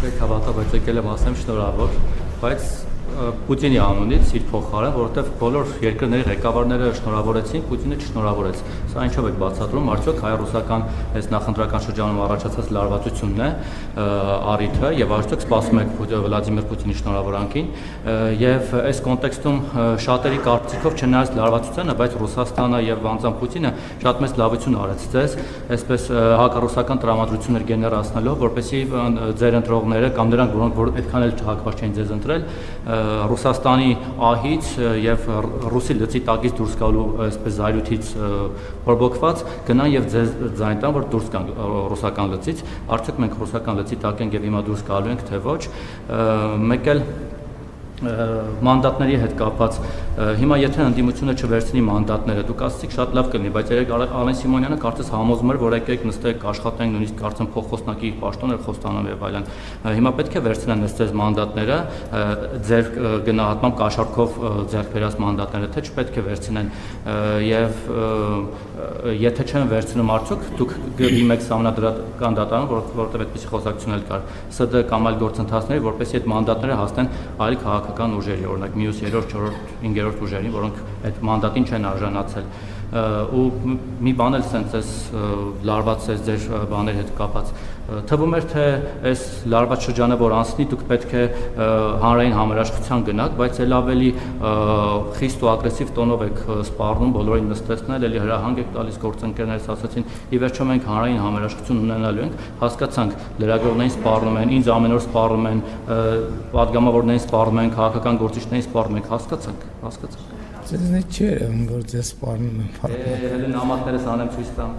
Չեք հավատա, բայց եկել եմ ասեմ շնորհավոր, բայց Պուտինի անունից իր փոխարեն, որովհետև բոլոր երկրների ղեկավարները շնորհավորեցին, Պուտինը չշնորհավորեց։ Սա ինչով է բացատրում, արդյոք հայ-ռուսական այս նախընտրական շրջանում առաջացած լարվածությունն է առիթը եւ արդյոք սպասում եք Վլադիմիր Պուտինի շնորհավորանքին եւ այս կոնտեքստում շատերի կարծիքով չնայած լարվածությանը, բայց Ռուսաստանը եւ անձամբ Պուտինը շատ մեծ լավություն արեց ձեզ, այսպես հակառուսական տրամադրություններ գեներացնելով, որպեսզի ձեր ընտրողները կամ նրանք, որոնք այդքան էլ հակված չեն ձեզ ընտրել, Ռուսաստանի ահից եւ ռուսի լծի տակից դուրս գալու այսպես զայրույթից բորբոքված գնան եւ ձեզ ձայն տան, որ դուրս գան ռուսական լծից, արդյոք մենք ռուսական լծի տակ ենք եւ հիմա դուրս գալու ենք թե ոչ, մեկ էլ մանդատների հետ կապված հիմա եթե ընդդիմությունը չվերցնի մանդատները դուք ասացիք շատ լավ կլինի բայց երեք Ալեն Սիմոնյանը կարծես համոզում էր որ եկեք նստեք աշխատենք նույնիսկ կարծեմ փոխխոսնակի պաշտոն էր խոստանում եւ այլն հիմա պետք է վերցնեն ձեզ մանդատները ձեր գնահատմամբ կաշառքով ձեռք բերած մանդատները թե չպետք է վերցնեն եւ եթե չեն վերցնում արդյոք դուք դիմեք Սահմանադրական դատարան որովհետեւ այդպիսի խոսակցություն էլ կար ՍԴ կամ այլ գործընթացների որպեսզի այդ մանդատները հասնեն այլ քաղաքական ուժերի, օրինակ մյուս 3-րդ, 4-րդ, 5-րդ ուժերին, որոնք այդ մանդատին չեն արժանացել ու մի բան էլ սենց էս լարված էս ձեր բաների հետ կապած թվում էր թե այս լարված շրջանը որ անցնի դուք պետք է հանրային համերաշխության գնաք բայց էլ ավելի խիստ ու ագրեսիվ տոնով եք սպառնում բոլորին նստեցնել էլի հրահանգ եք տալիս գործընկերներս ասացին ի վերջո մենք հանրային համերաշխություն ունենալու ենք հասկացանք լրագրողներին սպառնում են ինձ ամեն օր սպառնում են պատգամավորներին սպառնում են քաղաքական գործիչներին սպառնում են հասկացանք Ձեզ չէ որ ձեզ սպառնում են հələ նամակներս անեմ ցույց տամ